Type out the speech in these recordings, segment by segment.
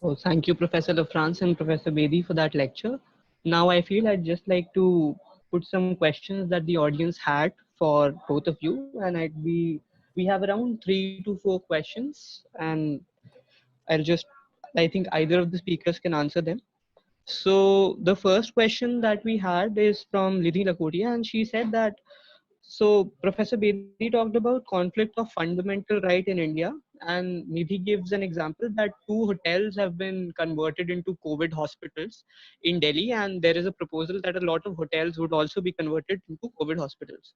Oh, thank you, Professor Lafrance and Professor Bedi for that lecture. Now I feel I'd just like to put some questions that the audience had for both of you, and we have around 3 to 4 questions, and I think either of the speakers can answer them. So the first question that we had is from Lidhi Lakotia, and she said that, so Professor Bedi talked about conflict of fundamental right in India, and Nidhi gives an example that 2 hotels have been converted into COVID hospitals in Delhi, and there is a proposal that a lot of hotels would also be converted into COVID hospitals.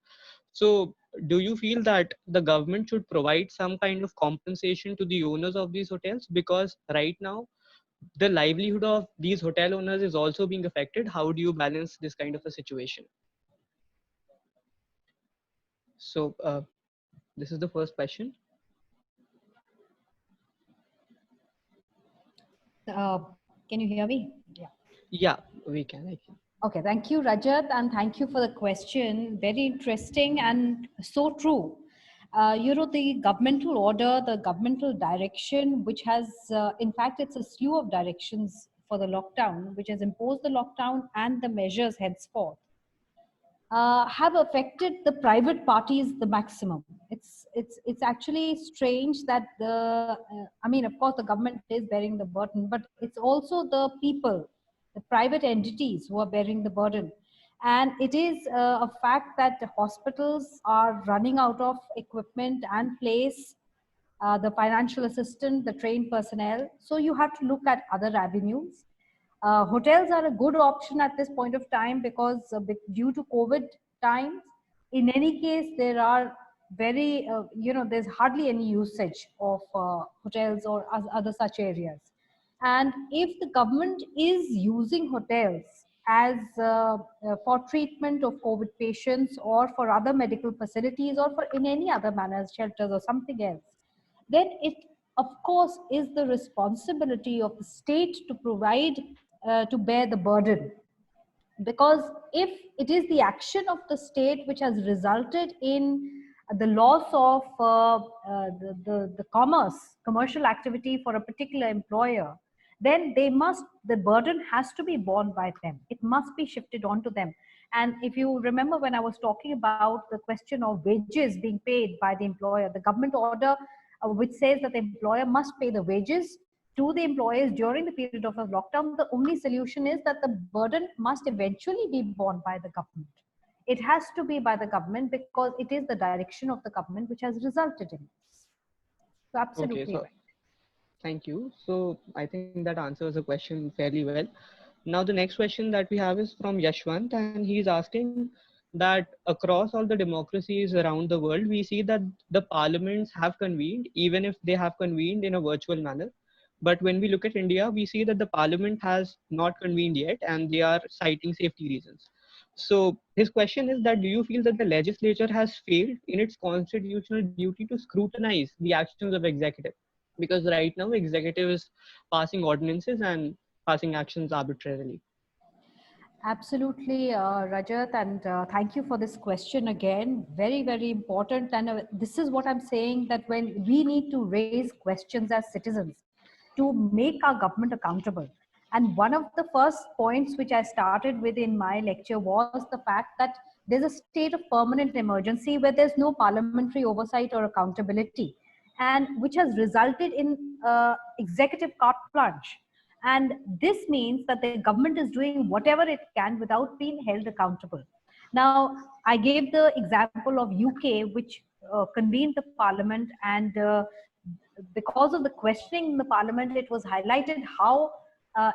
So, do you feel that the government should provide some kind of compensation to the owners of these hotels? Because right now, the livelihood of these hotel owners is also being affected. How do you balance this kind of a situation? So, this is the first question. Can you hear me? Yeah. Yeah, we can. I can. Okay, thank you, Rajat, and thank you for the question. Very interesting and so true. The governmental order, the governmental direction, which has, in fact, it's a slew of directions for the lockdown, which has imposed the lockdown and the measures henceforth, have affected the private parties the maximum. It's actually strange that of course, the government is bearing the burden, but it's also the people, the private entities who are bearing the burden. And it is a fact that hospitals are running out of equipment and place, the financial assistant, the trained personnel. So you have to look at other avenues. Hotels are a good option at this point of time because due to COVID times, in any case, there are there's hardly any usage of hotels or other such areas. And if the government is using hotels as for treatment of COVID patients or for other medical facilities or for in any other manner, shelters or something else, then it of course is the responsibility of the state to provide, to bear the burden. Because if it is the action of the state which has resulted in the loss of the commercial activity for a particular employer, then the burden has to be borne by them. It must be shifted onto them. And if you remember, when I was talking about the question of wages being paid by the employer, the government order which says that the employer must pay the wages to the employees during the period of a lockdown, the only solution is that the burden must eventually be borne by the government. It has to be by the government because it is the direction of the government which has resulted in this. So Okay, absolutely so right. thank you. So I think that answers the question fairly well. Now the next question that we have is from Yashwant, and he's asking that across all the democracies around the world, we see that the parliaments have convened, even if they have convened in a virtual manner. But when we look at India, we see that the parliament has not convened yet, and they are citing safety reasons. So his question is that, do you feel that the legislature has failed in its constitutional duty to scrutinize the actions of executive? Because right now executive is passing ordinances and passing actions arbitrarily. Absolutely, Rajat, and thank you for this question again. Very, very important. And this is what I'm saying, that when we need to raise questions as citizens to make our government accountable. And one of the first points which I started with in my lecture was the fact that there's a state of permanent emergency where there's no parliamentary oversight or accountability, and which has resulted in executive carte blanche. And this means that the government is doing whatever it can without being held accountable. Now, I gave the example of UK, which convened the parliament, and because of the questioning in the parliament, it was highlighted how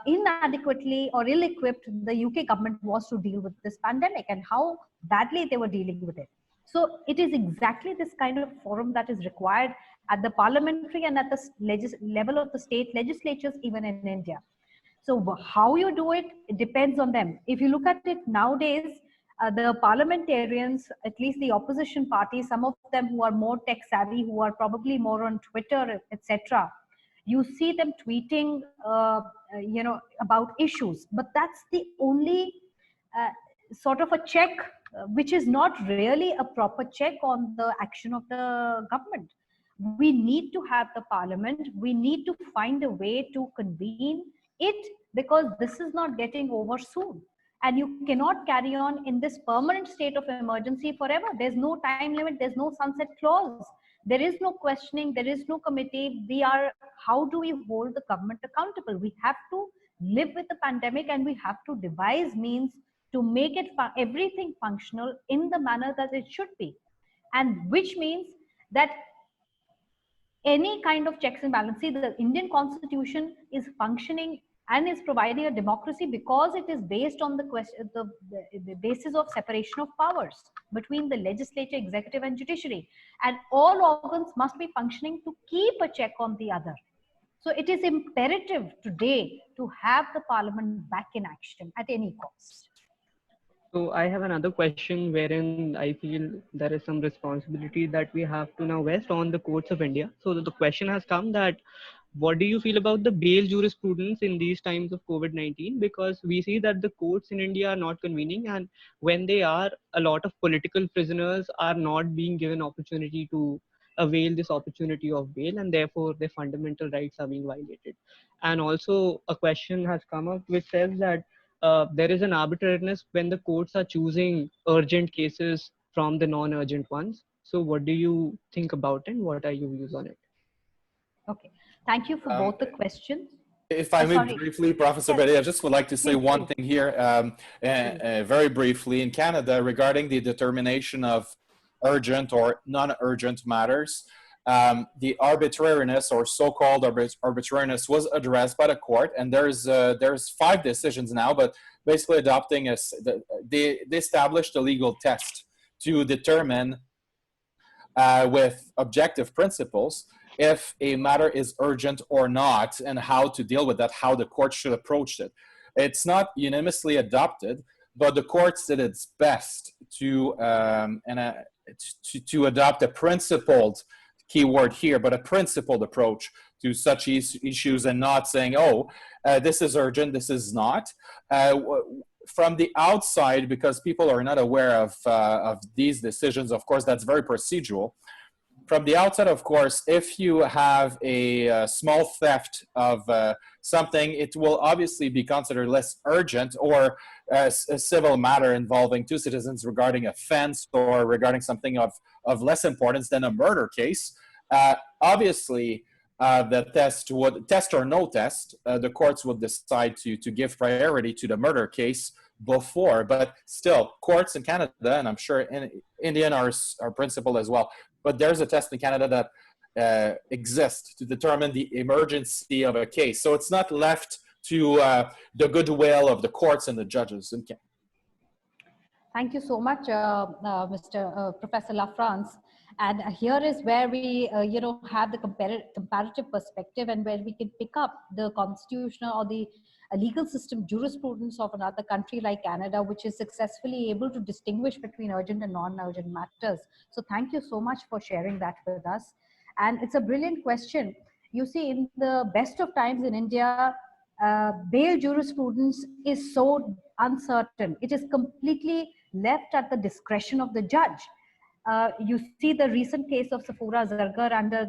inadequately or ill-equipped the UK government was to deal with this pandemic and how badly they were dealing with it. So it is exactly this kind of forum that is required at the parliamentary and at the level of the state legislatures, even in India. So how you do it, it depends on them. If you look at it nowadays, the parliamentarians, at least the opposition parties, some of them who are more tech savvy, who are probably more on Twitter, etc., you see them tweeting, about issues. But that's the only uh, sort of a check, which is not really a proper check on the action of the government. we need to have the parliament. We need to find a way to convene it, because this is not getting over soon. And you cannot carry on in this permanent state of emergency forever. There's no time limit, there's no sunset clause, there is no questioning, there is no committee. How do we hold the government accountable? We have to live with the pandemic, and we have to devise means to make it everything functional in the manner that it should be. And which means that any kind of checks and balances, the Indian constitution is functioning and is providing a democracy because it is based on the question, the basis of separation of powers between the legislature, executive and judiciary. And all organs must be functioning to keep a check on the other. So it is imperative today to have the parliament back in action at any cost. So I have another question wherein I feel there is some responsibility that we have to now vest on the courts of India. So the question has come that what do you feel about the bail jurisprudence in these times of COVID-19? Because we see that the courts in India are not convening, and when they are, a lot of political prisoners are not being given opportunity to avail this opportunity of bail, and therefore their fundamental rights are being violated. And also a question has come up which says that there is an arbitrariness when the courts are choosing urgent cases from the non-urgent ones. So what do you think about it? What are your views on it? Okay, thank you for both the questions. If I may briefly, Professor Bedi, I just would like to say one thing here, very briefly. In Canada, regarding the determination of urgent or non-urgent matters, the arbitrariness or so-called arbitrariness was addressed by the court, and there's 5 decisions now, but basically adopting they established a legal test to determine with objective principles if a matter is urgent or not, and how to deal with that, how the court should approach it. It's not unanimously adopted, but the courts did its best to adopt a principled, keyword here, but a principled approach to such issues, and not saying, oh, this is urgent, this is not. From the outside, because people are not aware of these decisions, of course, that's very procedural. From the outside, of course, if you have a small theft of something, it will obviously be considered less urgent, or a civil matter involving 2 citizens regarding a fence or regarding something of less importance than a murder case. Obviously, the test or no test, the courts would decide to give priority to the murder case before, but still, courts in Canada, and I'm sure in Indian are principled as well, but there's a test in Canada that exists to determine the emergency of a case. So it's not left to the goodwill of the courts and the judges in Canada. Thank you so much, Professor Lafrance. And here is where we, have the comparative perspective, and where we can pick up the constitutional or the legal system jurisprudence of another country like Canada, which is successfully able to distinguish between urgent and non-urgent matters. So thank you so much for sharing that with us. And it's a brilliant question. You see, in the best of times in India, bail jurisprudence is so uncertain. It is completely left at the discretion of the judge. You see the recent case of Safura Zargar under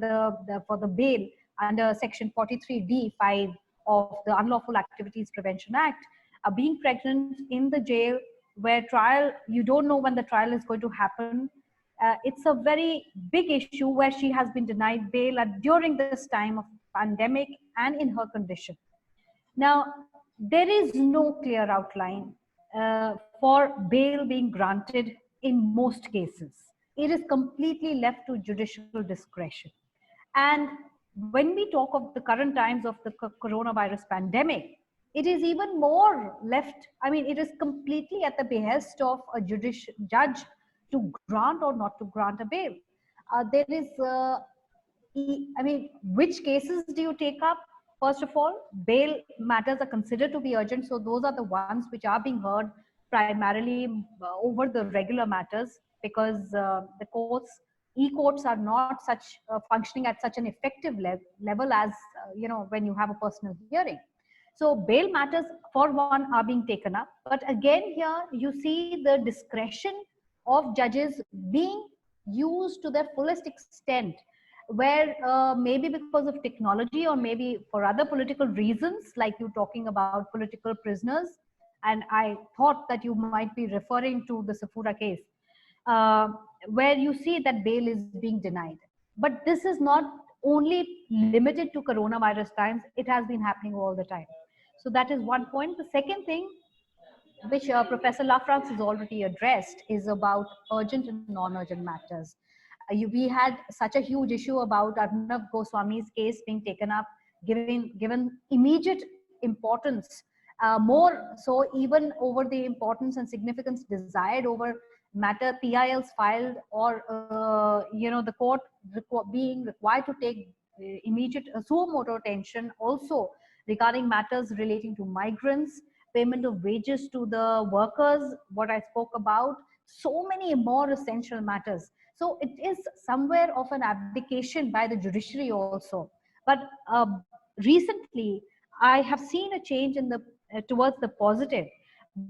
for the bail under section 43D5 of the Unlawful Activities Prevention Act, being pregnant in the jail, where you don't know when the trial is going to happen. It's a very big issue where she has been denied bail during this time of pandemic and in her condition. Now, there is no clear outline for bail being granted in most cases. It is completely left to judicial discretion. And when we talk of the current times of the coronavirus pandemic, it is even more left, it is completely at the behest of a judge to grant or not to grant a bail. There is, which cases do you take up? First of all, bail matters are considered to be urgent, so those are the ones which are being heard primarily over the regular matters, because the e-courts are not such functioning at such an effective level as when you have a personal hearing. So bail matters for one are being taken up, but again here you see the discretion of judges being used to their fullest extent, where maybe because of technology or maybe for other political reasons, like you talking about political prisoners, and I thought that you might be referring to the Safura case, uh, where you see that bail is being denied. But this is not only limited to coronavirus times, it has been happening all the time. So that is one point. The second thing, which Professor Lafrance has already addressed, is about urgent and non-urgent matters. We had such a huge issue about Arnab Goswami's case being taken up, given immediate importance, more so even over the importance and significance desired over matter PILs filed, or the court being required to take immediate suo motu attention also regarding matters relating to migrants, payment of wages to the workers, what I spoke about, so many more essential matters. So it is somewhere of an abdication by the judiciary also. But recently, I have seen a change in the towards the positive,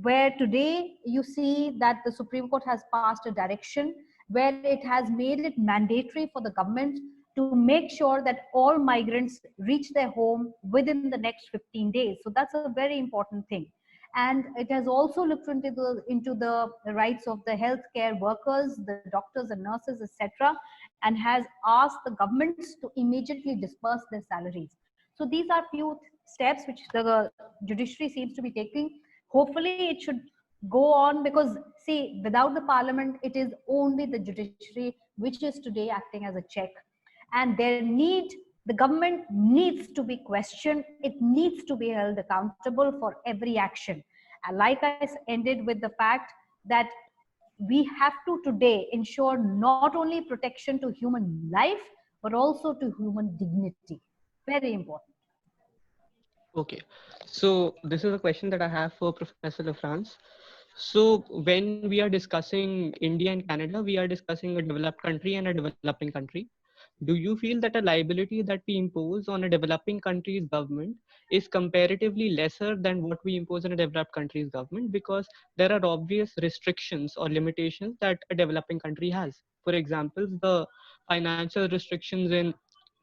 where today you see that the Supreme Court has passed a direction where it has made it mandatory for the government to make sure that all migrants reach their home within the next 15 days. So that's a very important thing. And it has also looked into the rights of the healthcare workers, the doctors and nurses, etc., and has asked the governments to immediately disperse their salaries. So these are few steps which the judiciary seems to be taking. Hopefully it should go on, because see, without the parliament, it is only the judiciary which is today acting as a check. And the government needs to be questioned. It needs to be held accountable for every action. And like I ended with the fact that we have to today ensure not only protection to human life, but also to human dignity. Very important. Okay, so this is a question that I have for Professor Lafrance. So when we are discussing India and Canada, we are discussing a developed country and a developing country. Do you feel that a liability that we impose on a developing country's government is comparatively lesser than what we impose on a developed country's government? Because there are obvious restrictions or limitations that a developing country has. For example, the financial restrictions in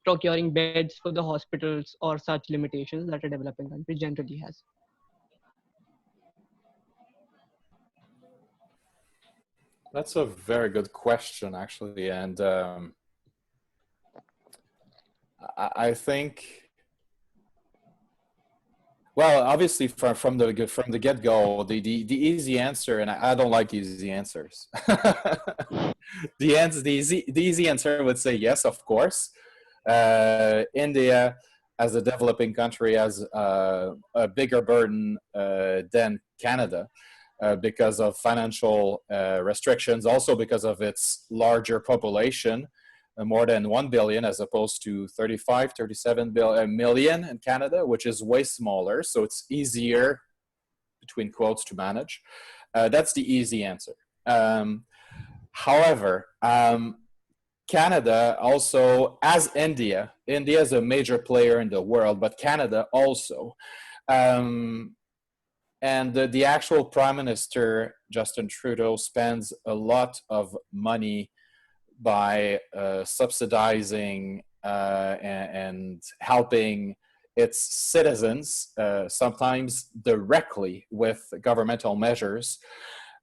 procuring beds for the hospitals or such limitations that a developing country generally has. That's a very good question, actually, and I think, well, obviously from the get-go, the easy answer, and I don't like easy answers. The easy answer would say yes, of course. India, as a developing country, has a bigger burden than Canada. Because of financial restrictions, also because of its larger population, more than 1 billion as opposed to 37 million in Canada, which is way smaller. So it's easier, between quotes, to manage. That's the easy answer. However, Canada also, as India is a major player in the world, but Canada also. And the actual Prime Minister, Justin Trudeau, spends a lot of money by subsidizing and helping its citizens, sometimes directly with governmental measures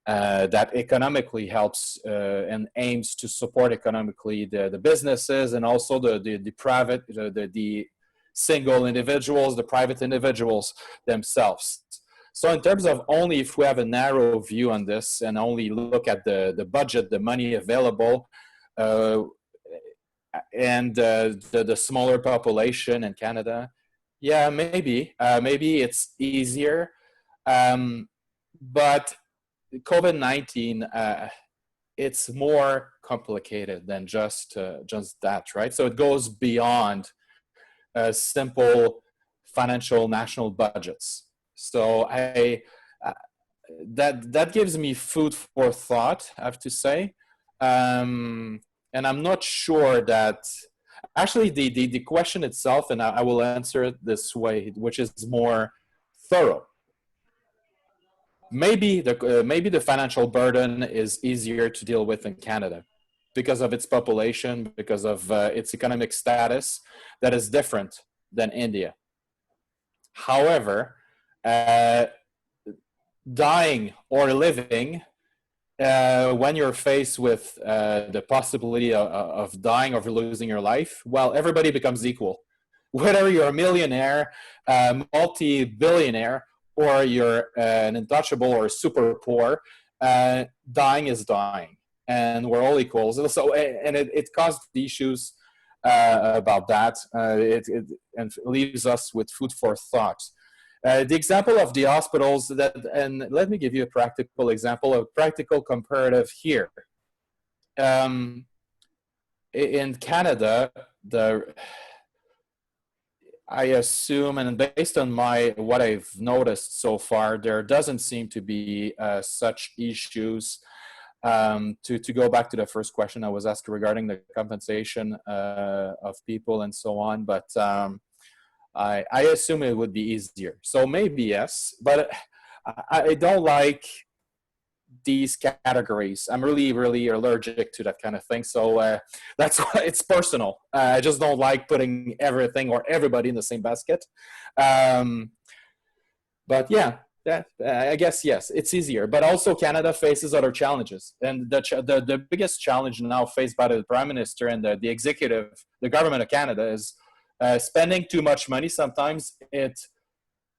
that economically helps and aims to support economically the businesses and also the private, the single individuals, the private individuals themselves. So in terms of only if we have a narrow view on this and only look at the budget, the money available, and the smaller population in Canada, yeah, maybe it's easier. But COVID-19, it's more complicated than just that, right? So it goes beyond simple financial national budgets. So that gives me food for thought, I have to say. And I'm not sure that, actually the question itself, and I will answer it this way, which is more thorough. Maybe the financial burden is easier to deal with in Canada. because of its population, because of its economic status, that is different than India. However, dying or living, when you're faced with the possibility of dying or losing your life, well, everybody becomes equal. Whether you're a millionaire, multi-billionaire, or you're an untouchable or super poor, dying is dying, and we're all equals. So, and it caused issues about that. And leaves us with food for thought. The example of the hospitals and let me give you a practical example, a practical comparative here. In Canada, I assume, and based on what I've noticed so far, there doesn't seem to be such issues. To go back to the first question I was asked regarding the compensation of people and so on, but I assume it would be easier. So maybe yes, but I don't like these categories. I'm really, really allergic to that kind of thing. So that's why it's personal. I just don't like putting everything or everybody in the same basket. But yeah, I guess, yes, it's easier. But also Canada faces other challenges. And the biggest challenge now faced by the Prime Minister and the executive, the government of Canada is spending too much money. Sometimes it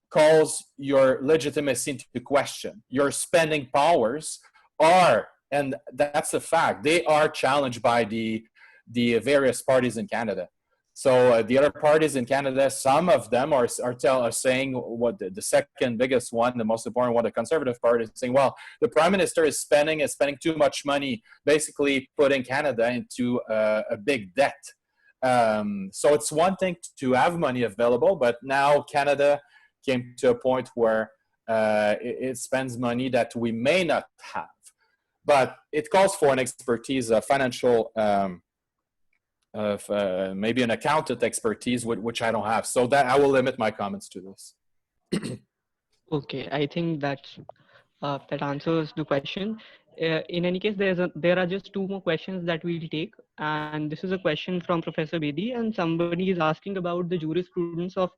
calls your legitimacy into question. Your spending powers are, and that's a fact, they are challenged by the various parties in Canada. So the other parties in Canada, some of them are saying what the second biggest one, the most important one, the Conservative Party, is saying, well, the Prime Minister is spending too much money, basically putting Canada into a big debt. So it's one thing to have money available, but now Canada came to a point where it spends money that we may not have. But it calls for an expertise, a financial, maybe an accountant expertise, which I don't have. So that I will limit my comments to this. Okay, I think that answers the question. In any case, there are just two more questions that we'll take, and this is a question from Professor Bedi, and somebody is asking about the jurisprudence of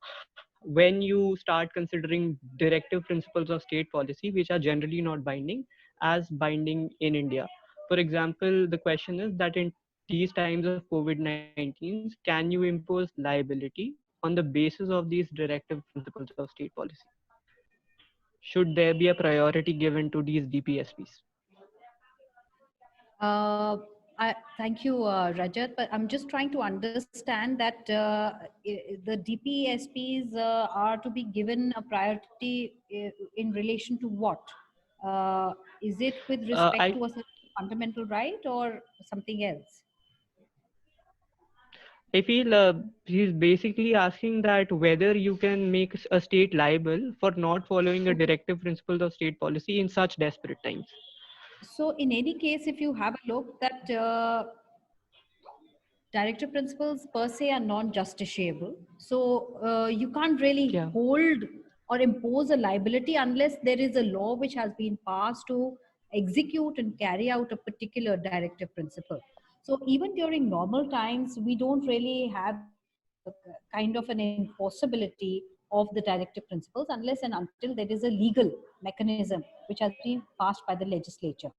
when you start considering directive principles of state policy, which are generally not binding, as binding in India. For example, the question is that in these times of COVID-19, can you impose liability on the basis of these directive principles of state policy? Should there be a priority given to these DPSPs? Thank you, Rajat, but I'm just trying to understand that the DPSPs are to be given a priority in relation to what? Is it with respect to a certain fundamental right or something else? I feel he's basically asking that whether you can make a state liable for not following a directive principles of state policy in such desperate times. So in any case, if you have a look that directive principles per se are non-justiciable. So you can't really hold or impose a liability unless there is a law which has been passed to execute and carry out a particular directive principle. So even during normal times, we don't really have kind of an enforceability of the directive principles unless and until there is a legal mechanism which has been passed by the legislature.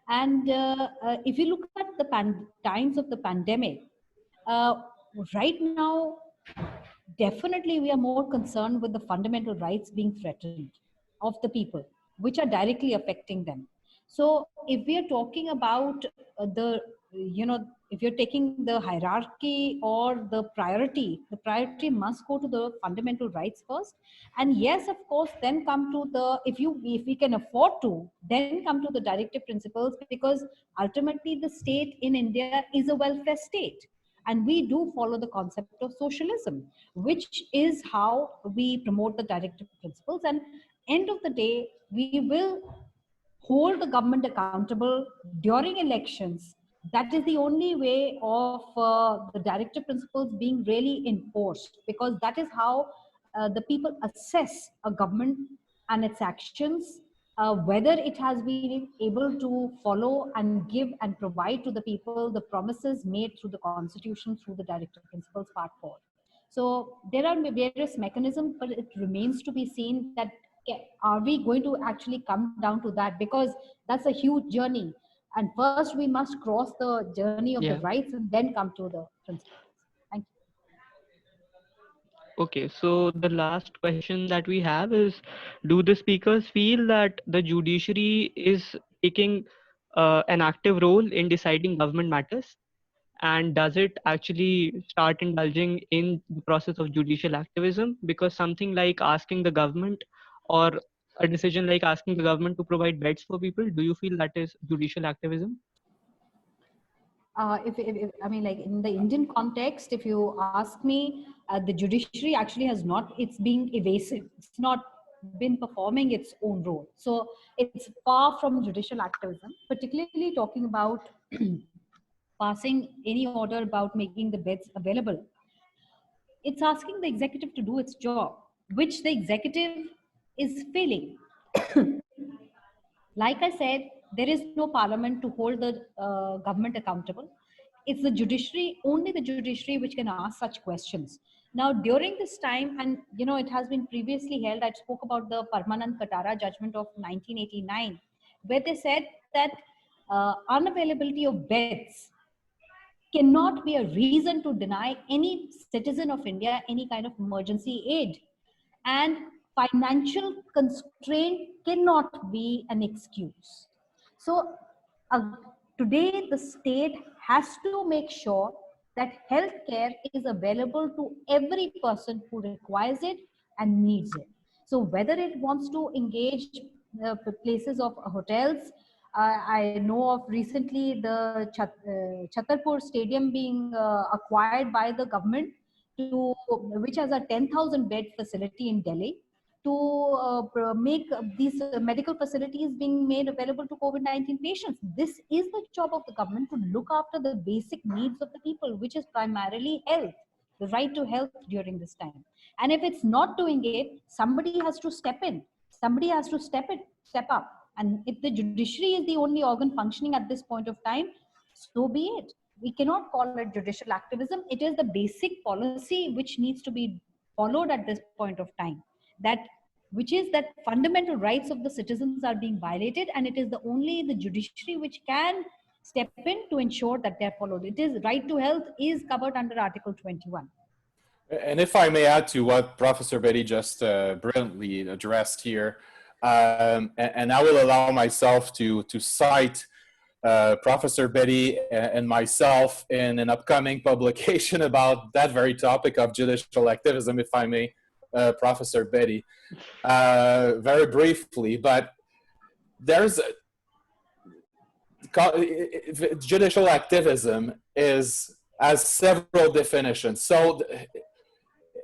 And if you look at the times of the pandemic, uh, right now, definitely we are more concerned with the fundamental rights being threatened of the people, which are directly affecting them. So if we are talking about if you're taking the hierarchy or the priority must go to the fundamental rights first. And yes, of course, then come to the, if we can afford to, then come to the directive principles, because ultimately the state in India is a welfare state. And we do follow the concept of socialism, which is how we promote the directive principles. And end of the day, we will hold the government accountable during elections. That is the only way of the directive principles being really enforced, because that is how the people assess a government and its actions whether it has been able to follow and give and provide to the people the promises made through the constitution, through the directive principles part 4. So there are various mechanisms, but it remains to be seen that are we going to actually come down to that, because that's a huge journey, and first we must cross the journey of the Yeah. rights and then come to the principles. Thank you. Okay, so the last question that we have is, do the speakers feel that the judiciary is taking an active role in deciding government matters? And does it actually start indulging in the process of judicial activism? Because something like asking the government, or a decision like asking the government to provide beds for people, do you feel that is judicial activism? If I mean, like in the Indian context, if you ask me, the judiciary actually has not, it's being evasive. It's not been performing its own role. So it's far from judicial activism, particularly talking about passing any order about making the beds available. It's asking the executive to do its job, which the executive is failing. Like I said, there is no parliament to hold the government accountable. It's the judiciary, only the judiciary, which can ask such questions. Now, during this time, and you know, it has been previously held, I spoke about the Parmanand Katara judgment of 1989, where they said that unavailability of beds cannot be a reason to deny any citizen of India any kind of emergency aid. And financial constraint cannot be an excuse. So uh, today the state has to make sure that healthcare is available to every person who requires it and needs it. So whether it wants to engage places of hotels, I know of recently the Chhatarpur Stadium being acquired by the government, to which has a 10,000 bed facility in Delhi, to make these medical facilities being made available to COVID-19 patients. This is the job of the government, to look after the basic needs of the people, which is primarily health, the right to health during this time. And if it's not doing it, somebody has to step in. Somebody has to step up. And if the judiciary is the only organ functioning at this point of time, so be it. We cannot call it judicial activism. It is the basic policy which needs to be followed at this point of time, that which is that fundamental rights of the citizens are being violated, and it is the only the judiciary which can step in to ensure that they're followed. It is right to health is covered under Article 21. And if I may add to what Professor Bedi just brilliantly addressed here, and I will allow myself to cite Professor Bedi and myself in an upcoming publication about that very topic of judicial activism, if I may, Professor Bedi, very briefly. But there's judicial activism has several definitions. So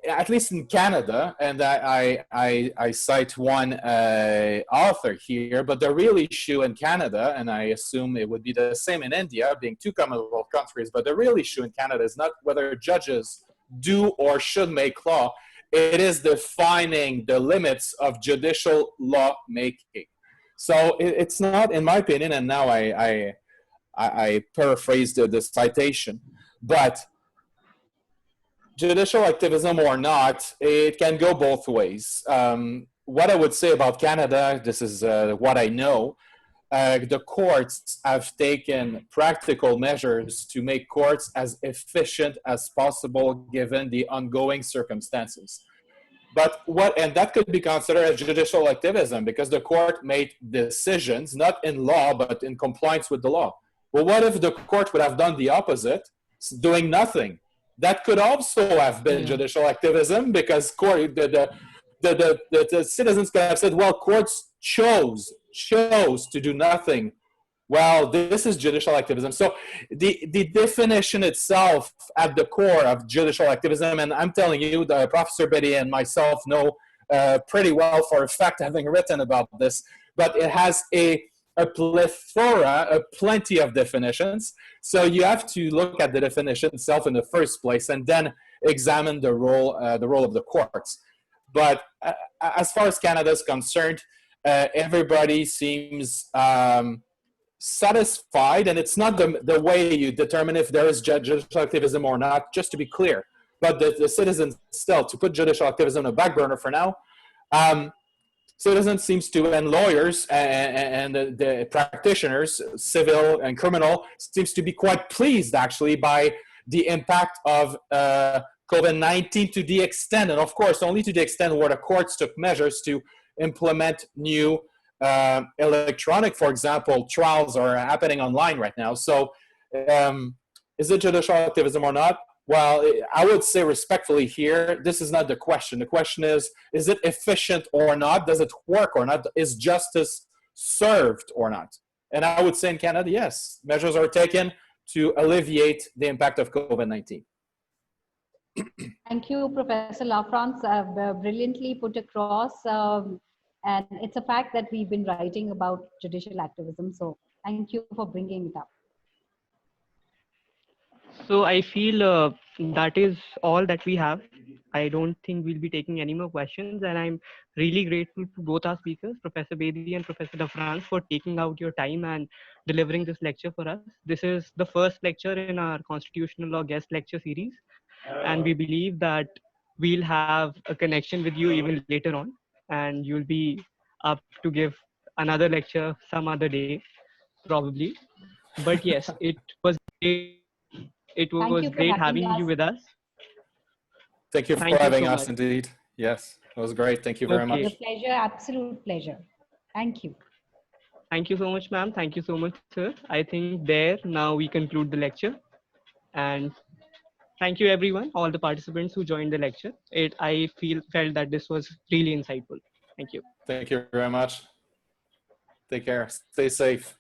at least in Canada, and I cite one author here, but the real issue in Canada, and I assume it would be the same in India, being two Commonwealth countries, but the real issue in Canada is not whether judges do or should make law. It is defining the limits of judicial law making. So it's not, in my opinion, and now I paraphrased the citation, but judicial activism or not, it can go both ways. What I would say about Canada, this is what I know, the courts have taken practical measures to make courts as efficient as possible given the ongoing circumstances. But and that could be considered as judicial activism because the court made decisions, not in law, but in compliance with the law. Well, what if the court would have done the opposite, doing nothing? That could also have been judicial activism because the citizens could have said, well, courts chose to do nothing. Well, this is judicial activism. So the definition itself at the core of judicial activism, and I'm telling you, the Professor Bedi and myself know pretty well for a fact, having written about this, but it has a plethora, plenty of definitions. So you have to look at the definition itself in the first place and then examine the role of the courts. But as far as Canada is concerned, everybody seems satisfied, and it's not the way you determine if there is judicial activism or not, just to be clear. But the citizens still, to put judicial activism on the back burner for now, citizens seems to, and lawyers and the practitioners, civil and criminal, seems to be quite pleased actually by the impact of COVID-19 to the extent, and of course only to the extent where the courts took measures to implement new electronic, for example, trials are happening online right now. So is it judicial activism or not? Well, I would say respectfully here, this is not the question. The question is it efficient or not? Does it work or not? Is justice served or not? And I would say in Canada, yes, measures are taken to alleviate the impact of COVID-19. Thank you, Professor Lafrance. Brilliantly put across. And it's a fact that we've been writing about judicial activism. So thank you for bringing it up. So I feel that is all that we have. I don't think we'll be taking any more questions, and I'm really grateful to both our speakers, Professor Bedi and Professor Lafrance, for taking out your time and delivering this lecture for us. This is the first lecture in our constitutional law guest lecture series, and we believe that we'll have a connection with you even later on, and you'll be up to give another lecture some other day, probably. But yes, it was Thank you for great having having you us. with us. Thank you for Thank you having so us, much. indeed. Yes, it was great. Thank you very Okay. much. The pleasure, absolute pleasure. Thank you. Thank you so much, ma'am. Thank you so much, sir. I think there now we conclude the lecture. And thank you, everyone, all the participants who joined the lecture. I felt that this was really insightful. Thank you. Thank you very much. Take care. Stay safe.